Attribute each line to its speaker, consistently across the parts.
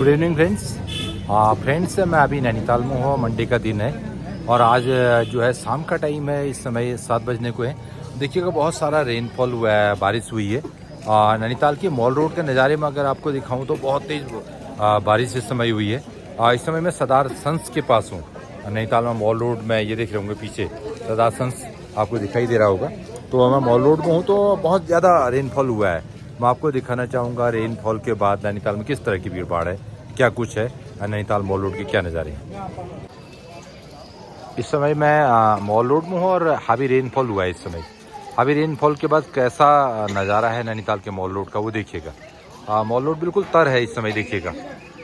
Speaker 1: Good evening friends. Friends मैं अभी नैनीताल में हूँ। मंडे का दिन है और आज जो है शाम का टाइम है। इस समय 7 बजने को है। देखिएगा बहुत सारा रेनफॉल हुआ है, बारिश हुई है। नैनीताल की मॉल रोड के नज़ारे में अगर आपको दिखाऊं तो बहुत तेज़ बारिश इस समय हुई है। इस समय मैं सरदार सन्स के पास हूँ नैनीताल में। मॉल रोड में ये देख रहे होंगे पीछे सरदार सन्स आपको दिखाई दे रहा होगा। तो मैं मॉल रोड में हूँ तो बहुत ज़्यादा रेनफॉल हुआ है। मैं आपको दिखाना चाहूँगा रेनफॉल के बाद नैनीताल में किस तरह की भीड़ भाड़ है, क्या कुछ है, नैनीताल मॉल रोड के क्या नज़ारे हैं। इस समय मैं मॉल रोड में हूँ और हावी रेनफॉल हुआ है इस समय। हावी रेनफॉल के बाद कैसा नज़ारा है नैनीताल के मॉल रोड का वो देखिएगा। मॉल रोड बिल्कुल तर है इस समय देखिएगा।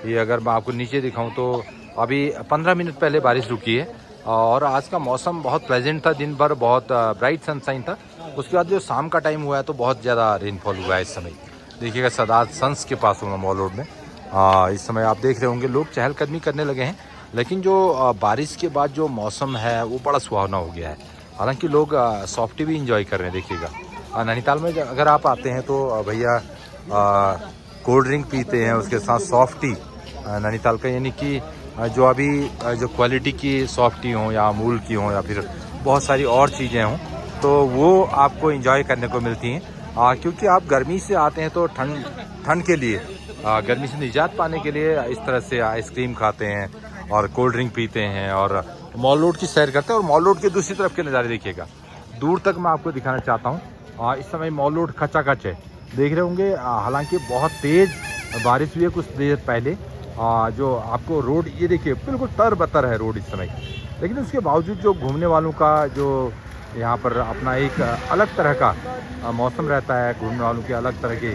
Speaker 1: ये अगर मैं आपको नीचे दिखाऊं तो अभी 15 मिनट पहले बारिश रुकी है और आज का मौसम बहुत प्लेजेंट था। दिन भर बहुत ब्राइट सनशाइन था। उसके बाद जो शाम का टाइम हुआ है तो बहुत ज़्यादा रेनफॉल हुआ है इस समय। देखिएगा सरदार सन्स के पास हूँ मैं मॉल रोड में। इस समय आप देख रहे होंगे लोग चहलकदमी करने लगे हैं। लेकिन जो बारिश के बाद जो मौसम है वो बड़ा सुहावना हो गया है। हालांकि लोग सॉफ्टी भी इंजॉय कर रहे हैं। देखिएगा नैनीताल में अगर आप आते हैं तो भैया कोल्ड ड्रिंक पीते हैं, उसके साथ सॉफ्टी नैनीताल का, यानी कि जो अभी जो क्वालिटी की सॉफ्टी हो या अमूल की हो या फिर बहुत सारी और चीज़ें हों तो वो आपको इंजॉय करने को मिलती हैं। क्योंकि आप गर्मी से आते हैं तो ठंड के लिए, गर्मी से निजात पाने के लिए इस तरह से आइसक्रीम खाते हैं और कोल्ड ड्रिंक पीते हैं और मॉल रोड की सैर करते हैं। और मॉल रोड के दूसरी तरफ के नज़ारे देखिएगा, दूर तक मैं आपको दिखाना चाहता हूँ। इस समय मॉल रोड खचाखच है, देख रहे होंगे। हालांकि बहुत तेज़ बारिश हुई है कुछ देर पहले। जो आपको रोड ये देखिए बिल्कुल तर बतर है रोड इस समय। लेकिन उसके बावजूद जो घूमने वालों का जो यहाँ पर अपना एक अलग तरह का मौसम रहता है, घूमने वालों के अलग तरह के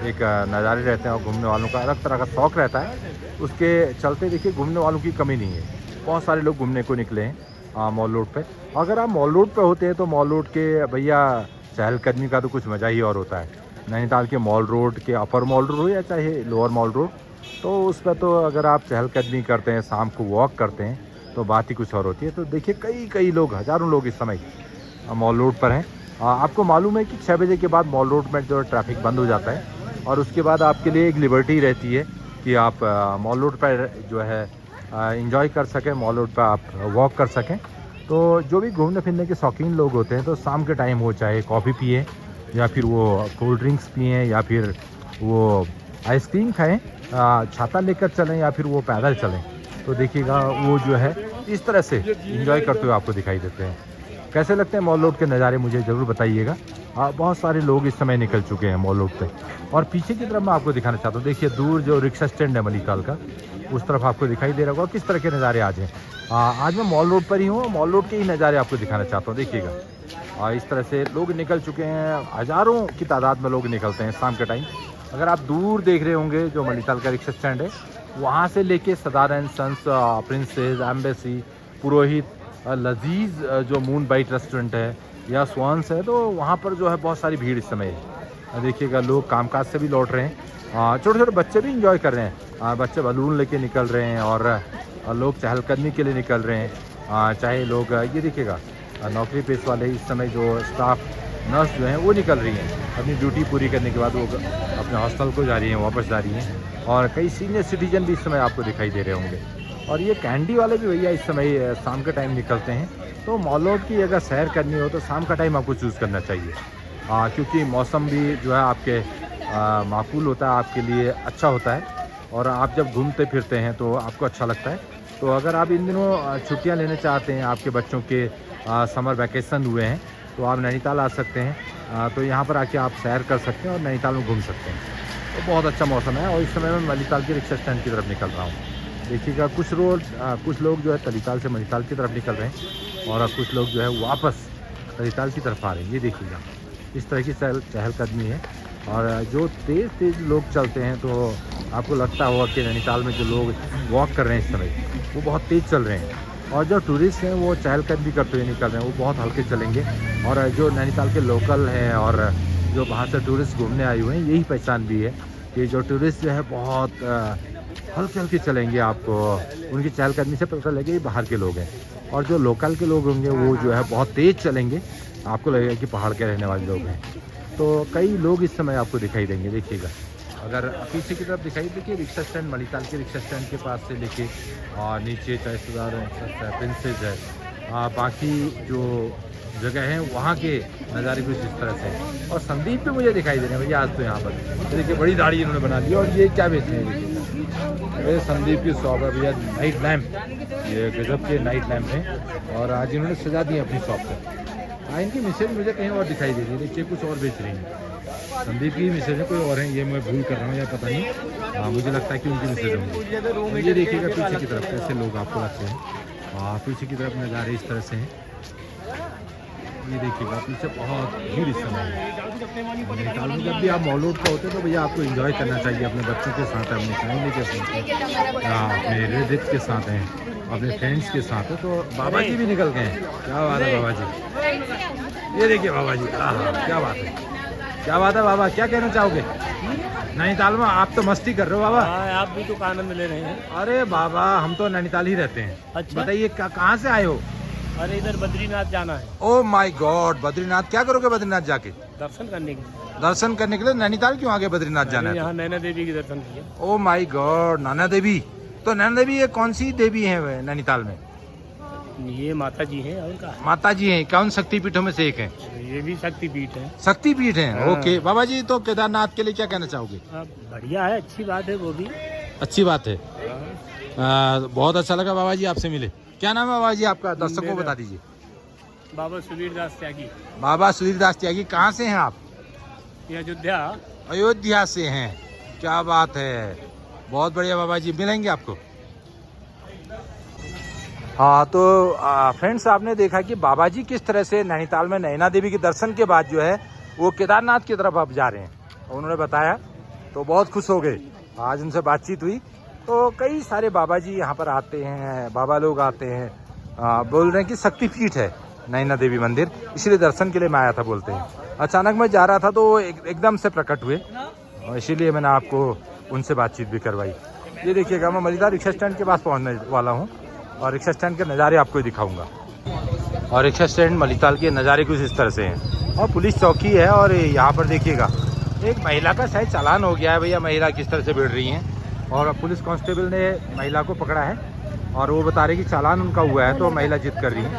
Speaker 1: एक नज़ारे रहते हैं और घूमने वालों का अलग तरह का शौक़ रहता है, उसके चलते देखिए घूमने वालों की कमी नहीं है। बहुत सारे लोग घूमने को निकले हैं मॉल रोड पे। अगर आप मॉल रोड पे होते हैं तो मॉल रोड के भैया चहलकदमी का तो कुछ मज़ा ही और होता है। नैनीताल के मॉल रोड के अपर मॉल रोड हो या चाहे लोअर मॉल रोड, तो उस पर तो अगर आप चहलकदमी करते हैं, शाम को वॉक करते हैं तो बात ही कुछ और होती है। तो देखिए कई लोग, हज़ारों लोग इस समय मॉल रोड पर हैं। आपको मालूम है कि 6 बजे के बाद मॉल रोड में जो ट्रैफिक बंद हो जाता है और उसके बाद आपके लिए एक लिबर्टी रहती है कि आप मॉल रोड पर जो है एंजॉय कर सकें, मॉल रोड पर आप वॉक कर सकें। तो जो भी घूमने फिरने के शौकीन लोग होते हैं तो शाम के टाइम हो चाहे कॉफ़ी पिए या फिर वो कोल्ड ड्रिंक्स पिएँ या फिर वो आइसक्रीम खाएँ, छाता लेकर चलें या फिर वो पैदल चलें, तो देखिएगा वो जो है इस तरह से एंजॉय करते हुए आपको दिखाई देते हैं। कैसे लगते हैं मॉल रोड के नज़ारे मुझे ज़रूर बताइएगा। बहुत सारे लोग इस समय निकल चुके हैं मॉल रोड पे। और पीछे की तरफ मैं आपको दिखाना चाहता हूँ, देखिए दूर जो रिक्शा स्टैंड है नैनीताल का, उस तरफ आपको दिखाई दे रहा होगा किस तरह के नज़ारे आज हैं। आज मैं मॉल रोड पर ही हूँ, मॉल रोड के ही नज़ारे आपको दिखाना चाहता हूँ। देखिएगा इस तरह से लोग निकल चुके हैं, हज़ारों की तादाद में लोग निकलते हैं शाम के टाइम। अगर आप दूर देख रहे होंगे जो नैनीताल का रिक्शा स्टैंड है, वहाँ से लेके सरदार एंड सन्स, प्रिंसेस, एम्बेसी, पुरोहित, लजीज जो मून बाइट रेस्टोरेंट है या स्वान्स है, तो वहाँ पर जो है बहुत सारी भीड़ इस समय है। देखिएगा लोग कामकाज से भी लौट रहे हैं, छोटे छोटे बच्चे भी इंजॉय कर रहे हैं। बच्चे बलून लेके निकल रहे हैं और लोग चहलकदमी के लिए निकल रहे हैं। चाहे लोग ये देखिएगा नौकरी पेश वाले इस समय जो स्टाफ नर्स जो हैं वो निकल रही हैं अपनी ड्यूटी पूरी करने के बाद, वो अपने हॉस्टल को जा रही हैं, वापस जा रही हैं। और कई सीनियर सिटीजन भी इस समय आपको दिखाई दे रहे होंगे। और ये कैंडी वाले भी भैया इस समय शाम के टाइम निकलते हैं। तो मॉल रोड की अगर सैर करनी हो तो शाम का टाइम आपको चूज़ करना चाहिए, क्योंकि मौसम भी जो है आपके माकूल होता है, आपके लिए अच्छा होता है और आप जब घूमते फिरते हैं तो आपको अच्छा लगता है। तो अगर आप इन दिनों छुट्टियां लेने चाहते हैं, आपके बच्चों के समर वैकेशन हुए हैं, तो आप नैनीताल आ सकते हैं। तो यहाँ पर आके आप सैर कर सकते हैं और नैनीताल में घूम सकते हैं। तो बहुत अच्छा मौसम है। और इस समय मैं नैनीताल के रिक्शा स्टैंड की तरफ निकल रहा हूँ। देखिएगा कुछ लोग जो है नैनीताल से नैनीताल की तरफ निकल रहे हैं और कुछ लोग जो है वापस नैनीताल की तरफ आ रहे हैं। ये देखिएगा इस तरह की चहलकदमी है। और जो तेज़ लोग चलते हैं तो आपको लगता होगा कि नैनीताल में जो लोग वॉक कर रहे हैं इस समय वो बहुत तेज़ चल रहे हैं। और जो टूरिस्ट हैं वो चहलकदमी करते हुए निकल रहे हैं, वो बहुत हल्के चलेंगे। और जो नैनीताल के लोकल हैं और जो बाहर से टूरिस्ट घूमने आए हुए हैं, यही पहचान भी है कि जो टूरिस्ट जो है बहुत हल्के चलेंगे। आपको उनकी चहलकदमी से पता लगेगा ये बाहर के लोग हैं। और जो लोकल के लोग होंगे वो जो है बहुत तेज़ चलेंगे, आपको लगेगा कि पहाड़ के रहने वाले लोग हैं। तो कई लोग इस समय आपको दिखाई देंगे। देखिएगा अगर पीछे की तरफ दिखाई देखिए रिक्शा स्टैंड मणिताल के रिक्शा स्टैंड के पास से लेके और नीचे चाइसदार है, प्रिंसेस है, बाकी जो जगह है वहाँ के नज़ारे कुछ इस तरह से। और संदीप भी मुझे दिखाई दे रहे हैं भैया आज तो यहाँ पर देखिए बड़ी दाढ़ी इन्होंने बना ली। और ये क्या बेच रहे हैं देखिए, ये संदीप की शॉप है भैया, नाइट लैम्प, ये गजब के नाइट लैम्प हैं और आज इन्होंने सजा दी अपनी शॉप पर। इनकी मिसेज मुझे कहीं और दिखाई दे रही है, देखिए कुछ और बेच रही हैं। संदीप की मिसेज है कोई और है, ये मैं भूल कर रहा हूँ या पता नहीं, मुझे लगता है कि उनकी मिसेज होंगी। ये देखिएगा पीछे की तरफ कैसे लोग आपको लगते हैं, पीछे की तरफ नज़ारे इस तरह से हैं। ये देखिएगा पीछे बहुत भीड़ इस समय नैनीताल में। जब भी आप मॉल रोड पर होते हैं तो भैया आपको एंजॉय करना चाहिए अपने बच्चों के साथ, अपने फैमिली के साथ, अपने रिलेटिव के साथ हैं, अपने फ्रेंड्स के साथ है। तो बाबा जी भी निकल गए हैं, क्या बात है बाबा जी, ये देखिए बाबा जी, क्या बात है, क्या बात है बाबा, क्या कहना चाहोगे? नैनीताल में आप तो मस्ती कर रहे हो बाबा।
Speaker 2: आप भी तो आनंद ले रहे हैं।
Speaker 1: अरे बाबा हम तो नैनीताल ही रहते हैं।
Speaker 2: अच्छा
Speaker 1: बताइए कहाँ से आए हो?
Speaker 2: अरे इधर बद्रीनाथ जाना है।
Speaker 1: ओह माय गॉड, बद्रीनाथ क्या करोगे बद्रीनाथ जाके?
Speaker 2: दर्शन करने के लिए।
Speaker 1: दर्शन करने के लिए नैनीताल क्यों आगे बद्रीनाथ जाना है?
Speaker 2: यहाँ नैना देवी के दर्शन किए।
Speaker 1: Oh my God, Naina Devi, तो नैना देवी ये कौन सी देवी है नैनीताल में?
Speaker 2: ये माता जी हैं और का
Speaker 1: माता जी हैं, कौन शक्तिपीठों में से एक है?
Speaker 2: ये भी शक्तिपीठ है।
Speaker 1: शक्तिपीठ है,
Speaker 2: हाँ।
Speaker 1: ओके। बाबा जी तो केदारनाथ के लिए क्या कहना चाहोगे?
Speaker 2: बढ़िया है, अच्छी बात है, वो भी
Speaker 1: अच्छी बात है। बहुत अच्छा लगा बाबा जी आपसे मिले। क्या नाम है बाबा जी आपका, दर्शकों को बता दीजिए।
Speaker 2: बाबा सुधीर दास त्यागी।
Speaker 1: बाबा सुधीर दास त्यागी, कहाँ से हैं आप?
Speaker 2: ये अयोध्या।
Speaker 1: अयोध्या से हैं, क्या बात है, बहुत बढ़िया बाबा जी, मिलेंगे आपको। हाँ तो फ्रेंड्स आपने देखा कि बाबा जी किस तरह से नैनीताल में नैना देवी के दर्शन के बाद जो है वो केदारनाथ की तरफ अब जा रहे हैं, उन्होंने बताया तो बहुत खुश हो गए। आज उनसे बातचीत हुई तो कई सारे बाबा जी यहाँ पर आते हैं, बाबा लोग आते हैं, बोल रहे हैं कि शक्तिपीठ है नैना देवी मंदिर, इसलिए दर्शन के लिए मैं आया था बोलते हैं। अचानक मैं जा रहा था तो एकदम से प्रकट हुए, इसीलिए मैंने आपको उनसे बातचीत भी करवाई। ये देखिएगा मैं मलिदा रिक्शा स्टैंड के पास पहुँचने वाला हूँ और रिक्शा स्टैंड के नज़ारे आपको दिखाऊंगा। और रिक्शा स्टैंड मलिताल के नज़ारे कुछ इस तरह से हैं और पुलिस चौकी है। और यहाँ पर देखिएगा एक महिला का शायद चालान हो गया है भैया, महिला किस तरह से भिड़ रही हैं और पुलिस कांस्टेबल ने महिला को पकड़ा है और वो बता रहे कि चालान उनका हुआ है तो महिला जिद कर रही है।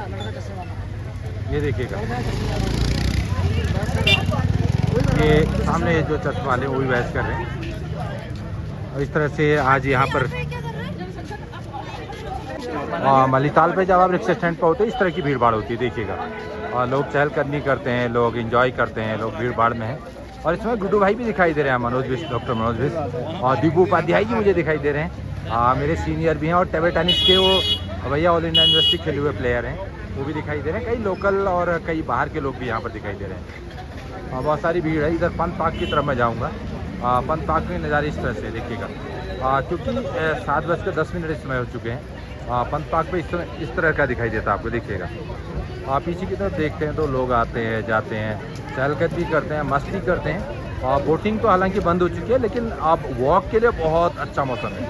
Speaker 1: ये देखिएगा ये सामने जो चश्मा वाले वो भी बहस कर रहे हैं। और इस तरह से आज यहाँ पर मलिताल पे जब आप रिक्शा स्टैंड पर होते हैं इस तरह की भीड़ भाड़ होती है, देखिएगा। और लोग चहलकदमी करते हैं, लोग एंजॉय करते हैं, लोग भीड़ भाड़ में हैं। और इसमें गुड्डू भाई भी दिखाई दे रहे हैं, मनोज बिस्ट, डॉक्टर मनोज बिस्ट, और दीपू उपाध्याय जी मुझे दिखाई दे रहे हैं, मेरे सीनियर भी हैं। और टेबल टेनिस के वो भैया ऑल इंडिया यूनिवर्सिटी खेले हुए प्लेयर हैं, वो भी दिखाई दे रहे हैं। कई लोकल और कई बाहर के लोग भी यहाँ पर दिखाई दे रहे हैं। बहुत सारी भीड़ है। इधर पंत पार्क की तरफ मैं जाऊँगा। पंत पार्क के नज़ारे इस तरह से देखिएगा, क्योंकि 7:10 इस समय हो चुके हैं। पंत पार्क पे इस तरह का दिखाई देता है आपको, देखिएगा। आप पीछे की तरफ देखते हैं तो लोग आते हैं, जाते हैं, चहलकदमी करते हैं, मस्ती करते हैं। और बोटिंग तो हालांकि बंद हो चुकी है, लेकिन आप वॉक के लिए बहुत अच्छा मौसम है।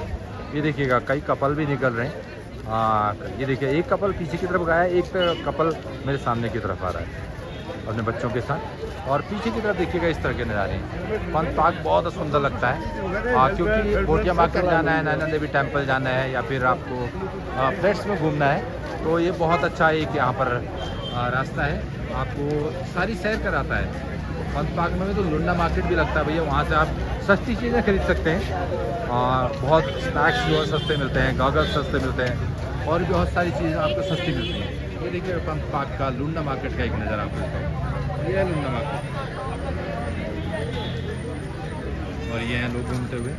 Speaker 1: ये देखिएगा कई कपल भी निकल रहे हैं। ये देखिए एक कपल पीछे की तरफ गया है, एक कपल मेरे सामने की तरफ आ रहा है अपने बच्चों के साथ। और पीछे की तरफ देखिएगा इस तरह के नज़ारे हैं। पंत पार्क बहुत सुंदर लगता है, क्योंकि बोटिया मार्केट जाना है, नैना देवी टेम्पल जाना है, या फिर आपको फ्लैट्स में घूमना है तो ये बहुत अच्छा एक यहाँ पर रास्ता है, आपको सारी सैर कराता है। पंत पार्क में तो लुंडा मार्केट भी लगता है भैया, वहाँ से आप सस्ती चीज़ें खरीद सकते हैं। बहुत स्नैक्स जो है सस्ते मिलते हैं, गॉगल्स सस्ते मिलते हैं और भी बहुत सारी चीज़ें आपको सस्ती मिलती हैं। ये देखिए पंत पार्क का लुंडा मार्केट का एक नज़र आपको दिखाऊं, ये है लुंडा मार्केट। और ये हैं लोग घूमते हुए।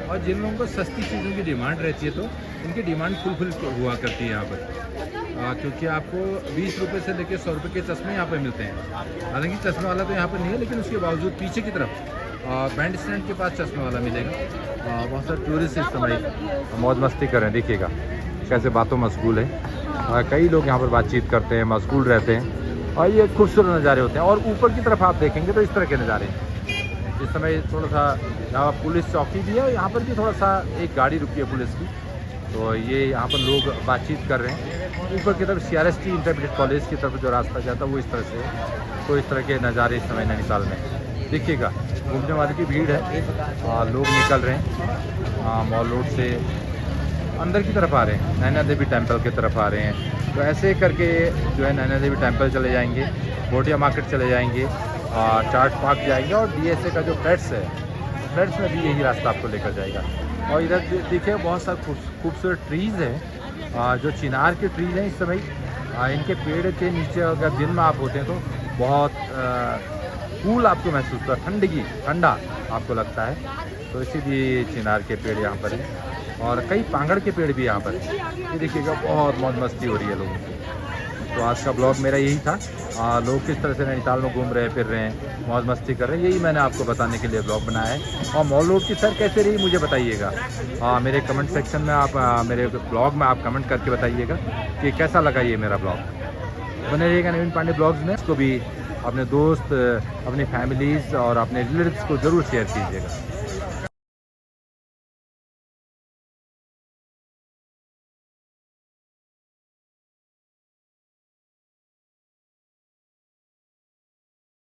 Speaker 1: और जिन लोगों को सस्ती चीज़ों की डिमांड रहती है तो उनकी डिमांड फुल हुआ करती है यहाँ पर, क्योंकि आपको 20 रुपये से लेकर 100 रुपये के चश्मे यहाँ पर मिलते हैं। हालांकि चश्मे वाला तो यहाँ पर नहीं है, लेकिन उसके बावजूद पीछे की तरफ बैंड स्टैंड के पास चश्मे वाला मिलेगा। बहुत सारे टूरिस्ट इस समय मौज मस्ती कर रहे हैं, देखिएगा कैसे बातों मशगूल है। कई लोग यहाँ पर बातचीत करते हैं, मशगूल रहते हैं और ये खूबसूरत नज़ारे होते हैं। और ऊपर की तरफ आप देखेंगे तो इस तरह के नज़ारे हैं। इस समय थोड़ा सा यहाँ पुलिस चौकी भी है और यहाँ पर भी थोड़ा सा एक गाड़ी रुकी है पुलिस की, तो ये यहाँ पर लोग बातचीत कर रहे हैं। ऊपर की तरफ CRST इंटरमीडिएट कॉलेज की तरफ जो रास्ता जाता है वो इस तरह से, तो इस तरह के नज़ारे इस समय नैनीताल में देखिएगा। घूमने वाले की भीड़ है। लोग निकल रहे हैं मॉल रोड से अंदर की तरफ आ रहे हैं, नैना देवी टेम्पल की तरफ आ रहे हैं। तो ऐसे करके जो है नैना देवी टेम्पल चले जाएंगे, बोटिया मार्केट चले जाएंगे, चार्ट पार्क जाएंगे और DSA का जो फ्लैट्स है, फ्लैट्स में भी यही रास्ता आपको लेकर जाएगा। और इधर देखिए बहुत सारे खूबसूरत ट्रीज़ हैं, जो चिनार के ट्रीज़ हैं इस समय। इनके पेड़ के नीचे अगर दिन में आप होते हैं तो बहुत कूल आपको महसूस होता है, ठंडा आपको लगता है। तो इसीलिए चिनार के पेड़ यहाँ पर हैं और कई पांगड़ के पेड़ भी यहाँ पर हैं। ये देखिएगा बहुत मौज मस्ती हो रही है लोगों की। तो आज का ब्लॉग मेरा यही था, लोग किस तरह से नैनीताल में घूम रहे हैं, फिर रहे हैं, मौज मस्ती कर रहे हैं, यही मैंने आपको बताने के लिए ब्लॉग बनाया है। और मॉल रोड की सर कैसे रही मुझे बताइएगा, मेरे कमेंट सेक्शन में आप मेरे ब्लॉग में आप कमेंट करके बताइएगा कि कैसा लगा ये मेरा ब्लॉग। बने रहिएगा नवीन पांडे ब्लॉग्स में। इसको भी अपने दोस्त, अपनी फैमिलीज़ और अपने रिलेटिव्स को ज़रूर शेयर कीजिएगा।